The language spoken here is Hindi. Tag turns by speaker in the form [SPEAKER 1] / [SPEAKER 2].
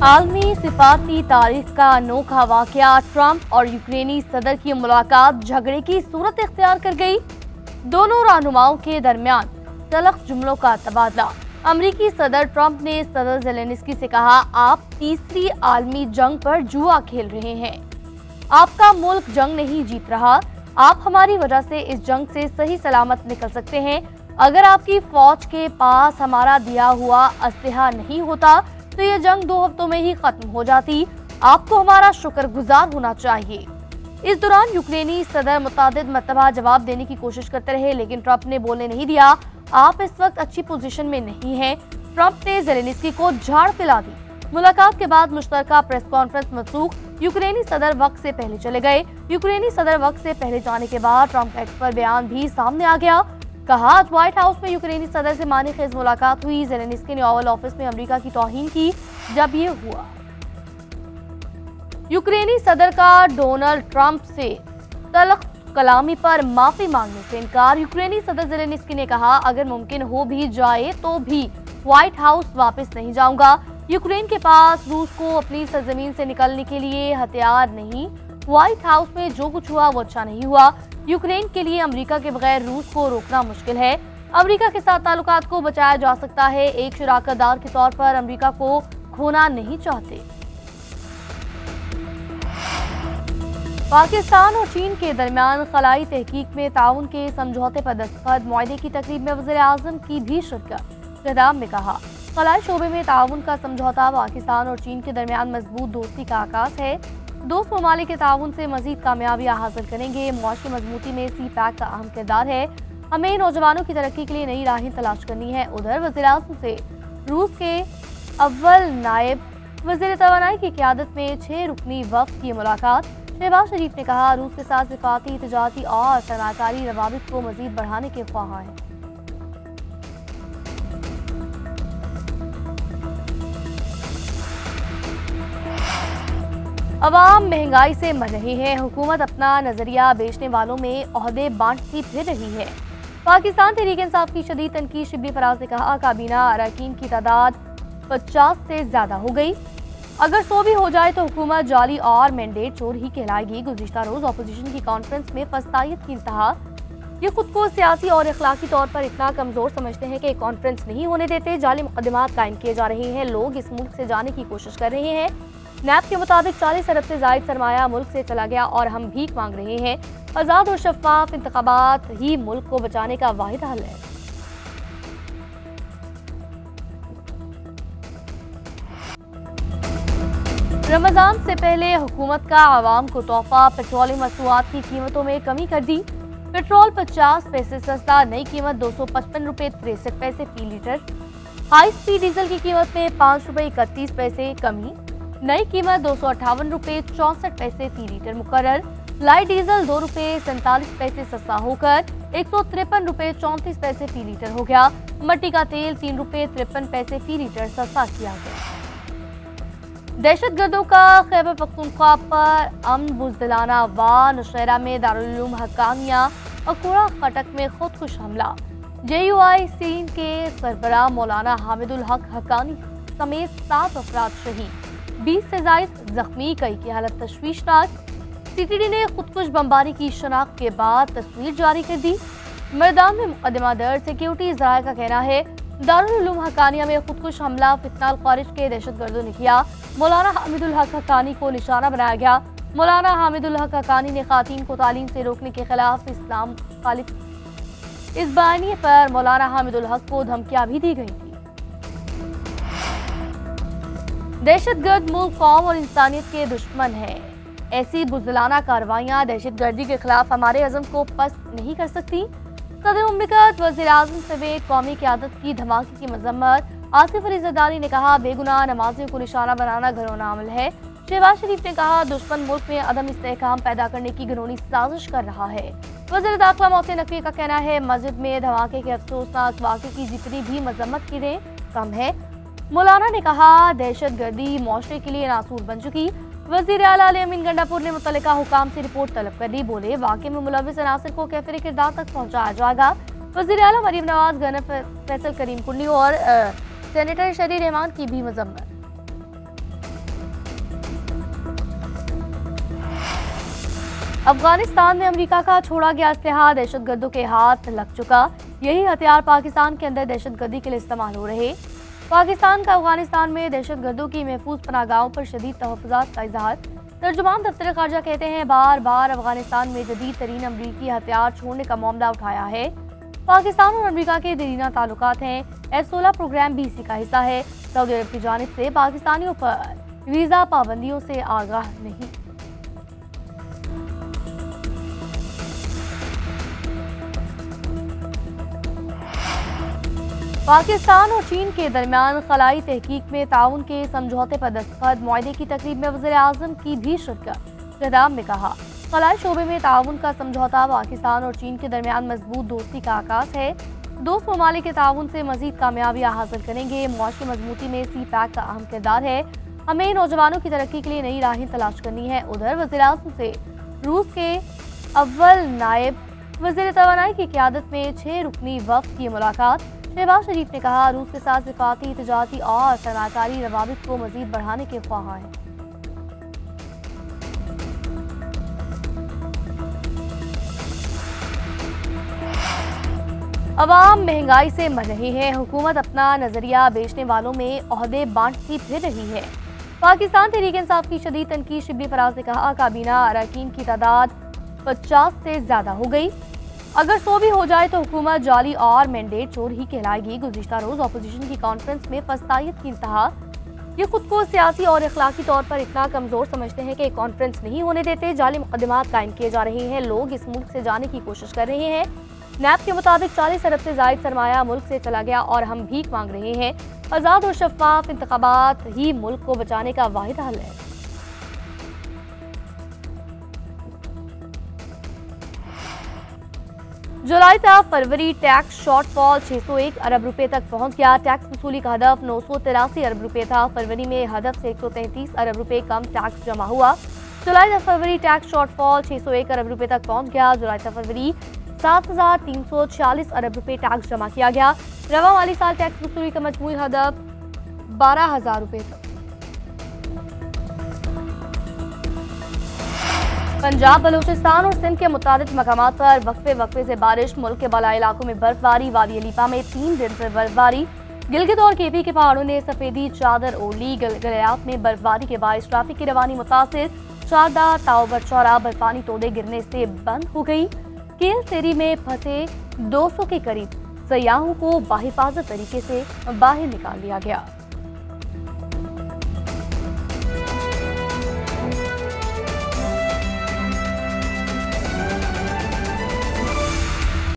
[SPEAKER 1] आलमी सिफारती तारीख का अनोखा वाकया, ट्रंप और यूक्रेनी सदर की मुलाकात झगड़े की सूरत इख्तियार कर गई। दोनों रहनुमाओं के दरमियान तल्ख जुमलों का तबादला। अमरीकी सदर ट्रंप ने सदर ज़ेलेंस्की से कहा, आप तीसरी आलमी जंग पर जुआ खेल रहे हैं। आपका मुल्क जंग नहीं जीत रहा। आप हमारी वजह से इस जंग से सही सलामत निकल सकते हैं। अगर आपकी फौज के पास हमारा दिया हुआ असलहा नहीं होता तो ये जंग 2 हफ्तों में ही खत्म हो जाती। आपको हमारा शुक्रगुजार होना चाहिए। इस दौरान यूक्रेनी सदर मुतादिद मरतबा जवाब देने की कोशिश करते रहे, लेकिन ट्रंप ने बोलने नहीं दिया। आप इस वक्त अच्छी पोजीशन में नहीं हैं। ट्रंप ने ज़ेलेंस्की को झाड़ पिला दी। मुलाकात के बाद मुश्तरका प्रेस कॉन्फ्रेंस मनसूख। यूक्रेनी सदर वक्त से पहले चले गए। यूक्रेनी सदर वक्त से पहले जाने के बाद ट्रंप का एक्स पर बयान भी सामने आ गया। कहा, आज व्हाइट हाउस में यूक्रेनी सदर से मानीखेज मुलाकात हुई। ज़ेलेंस्की ने ओवल ऑफिस में अमेरिका की तौहीन की। जब ये हुआ, यूक्रेनी सदर का डोनाल्ड ट्रंप से तल्ख कलामी पर माफी मांगने से इनकार। यूक्रेनी सदर ज़ेलेंस्की ने कहा, अगर मुमकिन हो भी जाए तो भी व्हाइट हाउस वापस नहीं जाऊंगा। यूक्रेन के पास रूस को अपनी सरजमीन से निकलने के लिए हथियार नहीं। व्हाइट हाउस में जो कुछ हुआ वो अच्छा नहीं हुआ। यूक्रेन के लिए अमेरिका के बगैर रूस को रोकना मुश्किल है। अमेरिका के साथ ताल्लुकात को बचाया जा सकता है। एक शराकतदार के तौर पर अमेरिका को खोना नहीं चाहते। पाकिस्तान और चीन के दरमियान खलाई तहकीक में ताउन के समझौते पर दस्तखत। मुआहदे की तकरीब में वज़ीर आज़म की भी शिरकत। खिताब में कहा, खलाई शोबे में ताउन का समझौता पाकिस्तान और चीन के दरमियान मजबूत दोस्ती का आगाज है। दोस्त ममालिक के ताउन से मजीद कामयाबियां हासिल करेंगे। मुआशी मजबूती में सी पैक का अहम किरदार है। हमें नौजवानों की तरक्की के लिए नई राहें तलाश करनी है। उधर वज़ीर आज़म से रूस के अव्वल नायब वज़ीर तवानाई की क़यादत में 6 रुकनी वफ़द की मुलाकात। शहबाज शरीफ ने कहा, रूस के साथ सिफाती, तिजारती और सनाकारी रवाबित को मजीद बढ़ाने के ख्वाहां हैं। अवाम महंगाई से मर रही है। हुकूमत अपना नजरिया बेचने वालों में ओहदे बांटती फिर रही है। पाकिस्तान तहरीक इंसाफ की शदीद तनकीद। शिबली फराज ने कहा, काबीना अरकान की तादाद 50 से ज्यादा हो गई। अगर 100 भी हो जाए तो हुकूमत जाली और मैंडेट चोर ही कहलाएगी। गुज़िश्ता रोज अपोजिशन की कॉन्फ्रेंस में फस्तायत की इंतहा। ये खुद को सियासी और इखलाकी तौर पर इतना कमजोर समझते हैं कि कॉन्फ्रेंस नहीं होने देते। जाली मुकदमात कायम किए जा रहे हैं। लोग इस मुल्क से जाने की कोशिश कर रहे हैं। नैब के मुताबिक 40 अरब से जायद सरमाया मुल्क से चला गया और हम भीख मांग रहे हैं। आज़ाद और शफाफ इंतखाबात ही मुल्क को बचाने का वाहिद हल है। रमजान से पहले हुकूमत का आवाम को तोहफा। पेट्रोलियम मसनूआत की कीमतों में कमी कर दी। पेट्रोल 50 पैसे सस्ता। नई कीमत 255 रुपये 63 पैसे फी लीटर। हाई स्पीड डीजल की कीमत में 5 रुपये 31 पैसे कमी। नई कीमत 258 रुपये 64 पैसे फी लीटर मुकर्रर। लाइट डीजल 2 रुपये 47 पैसे सस्ता होकर 153 रुपये 34 पैसे फी लीटर हो गया। मट्टी का तेल 3 रुपये 53 पैसे फी लीटर सस्ता किया गया। दहशतगर्दों का खैबर पख्तूनख्वा पर अमन बुज़दिलाना वार। नौशहरा में दारुल उलूम हक्कानिया और कूड़ा खटक में खुदकुश हमला। JUI सीन के सरबराह मौलाना हामिदुल हक हक्कानी समेत 7 अफराद शहीद, 20 से जायद जख्मी। कई की हालत तशवीशनाक। CTD ने खुदकुश बमबारी की शनाख्त के बाद तस्वीर जारी कर दी। मैदान में मुकदमा दर्ज। सिक्योरिटी ज़राए का कहना है, दारुल उलूम हक्कानिया में खुदकुश हमला फितनाल खारिज के दहशतगर्दों ने किया। मौलाना हामिदुल हक हक्कानी को निशाना बनाया गया। मौलाना हामिदुल हक हक्कानी ने खातीन को तालीम से रोकने के खिलाफ इस्लाम खालिफ इस बयानिए पर मौलाना हामिदुल हक को धमकियां भी दी गई थी। दहशतगर्द मुल्क, कौम और इंसानियत के दुश्मन है। ऐसी बुज़दिलाना कार्रवाइयां दहशतगर्दी के खिलाफ हमारे अज़म को पस्त नहीं कर सकती। सदर मुमलिकत वज़ीर आज़म समेत कौमी क़यादत की धमाके की मजम्मत। आसिफ अली ज़रदारी ने कहा, बेगुनाह नमाजियों को निशाना बनाना घिनौना अमल है। शहबाज शरीफ ने कहा, दुश्मन मुल्क में अदम इस्तेहकाम पैदा करने की घिनौनी साजिश कर रहा है। वज़ीर दाखिला मोहसिन नकवी का कहना है, मस्जिद में धमाके के अफसोसनाक वाक़े की जितनी भी मजम्मत करें कम है। मौलाना ने कहा, दहशतगर्दी मुआशरे के लिए नासूर बन चुकी। वज़ीर आला अली अमीन गंडापुर ने मुतल्लिका हुकाम से रिपोर्ट तलब कर दी। बोले, वाक़े में मुलव्विस अनासिर को कैफिर किरदार तक पहुँचाया जाएगा। वज़ीर आला मरीम नवाज, गवर्नर फैसल करीम कुंडी और सेनेटर शरी रहमान की भी मजम्मत। अफगानिस्तान में अमेरिका का छोड़ा गया असलहा दहशतगर्दों के हाथ लग चुका। यही हथियार पाकिस्तान के अंदर दहशतगर्दी के लिए इस्तेमाल हो रहे। पाकिस्तान का अफगानिस्तान में दहशतगर्दों की महफूज पनाहगाहों पर शदीद तहफ़्फ़ुज़ात का इजहार। तर्जुमान दफ्तर ख़ारजा कहते हैं, बार बार अफगानिस्तान में जदीद तरीन अमरीकी हथियार छोड़ने का मामला उठाया है। पाकिस्तान और अमेरिका के दीरीना ताल्लुकात हैं। F-16 प्रोग्राम भी इसी का हिस्सा है। सऊदी अरब की जानिब से पाकिस्तानियों पर वीज़ा पाबंदियों से आगाह नहीं। पाकिस्तान और चीन के दरमियान खलाई तहकीक में ताउन के समझौते पर दस्तखत। मुआहदे की तकरीब में वज़ीर आज़म की भी शिरकत। खिताब में कहा, खलाई शोबे में ताउन का समझौता पाकिस्तान और चीन के दरमियान मजबूत दोस्ती का आगाज है। दोस्त ममालिक के ताउन से मजीद कामयाबियाँ हासिल करेंगे। मुआशी मजबूती में CPEC का अहम किरदार है। हमें नौजवानों की तरक्की के लिए नई राहें तलाश करनी है। उधर वज़ीर आज़म से रूस के अव्वल नायब वज़ीर तवानाई की क़यादत में 6 रुकनी वफ़द की मुलाकात। शहबाज शरीफ ने कहा, रूस के साथ सिफाती, तिजारती और सनाकारी रवाबित को मजीद बढ़ाने के ख्वाह हैं। अवाम महंगाई से मर रही है। हुकूमत अपना नजरिया बेचने वालों में ओहदे बांटती फिर रही है। पाकिस्तान तहरीक इंसाफ की शदीद तनकीद। शिबली फराज ने कहा, काबीना अरकान की तादाद 50 से ज्यादा हो गई। अगर 100 भी हो जाए तो हुकूमत जाली और मैंडेट चोर ही कहलाएगी। गुज़िश्ता रोज अपोजिशन की कॉन्फ्रेंस में फस्तायत की इंतहा। ये खुद को सियासी और अखलाकी तौर पर इतना कमजोर समझते हैं कि कॉन्फ्रेंस नहीं होने देते। जाली मुकदमात कायम किए जा रहे हैं। लोग इस मुल्क से जाने की कोशिश कर रहे हैं। नैब के मुताबिक 40 अरब से जायद सरमाया मुल्क से चला गया और हम भीख मांग रहे हैं। आज़ाद और शफाफ इंतखाबात ही मुल्क को बचाने का वाहिद हल है। जुलाई तक फरवरी टैक्स शॉर्टफॉल 601 अरब रुपए तक पहुंच गया। टैक्स वसूली का हदफ 983 अरब रुपए था। फरवरी में हदफ से 133 अरब रुपए कम टैक्स जमा हुआ। जुलाई तक फरवरी टैक्स शॉर्टफॉल 601 अरब रुपए तक पहुंच गया। जुलाई तक फरवरी 7,346 अरब रुपए टैक्स जमा किया गया। रवा माली साल टैक्स वसूली का मजमूई हदफ 12,000 रुपए था। पंजाब, बलूचिस्तान और सिंध के मुताबिक मकामात पर वक्फे से बारिश। मुल्क के बालाई इलाकों में बर्फबारी। वादी अलीपा में 3 दिन से बर्फबारी। गिलगित और केपी के पहाड़ों ने सफेदी चादर ओढ़ ली। गलियात में बर्फबारी के बायस ट्रैफिक की रवानी मुतासिर। शारदा ताओबर चौरा बर्फानी तोड़े गिरने से बंद हो गई। केल सेरी में फंसे 200 के करीब सयाहों को बाहिफाजत तरीके से बाहर निकाल लिया गया।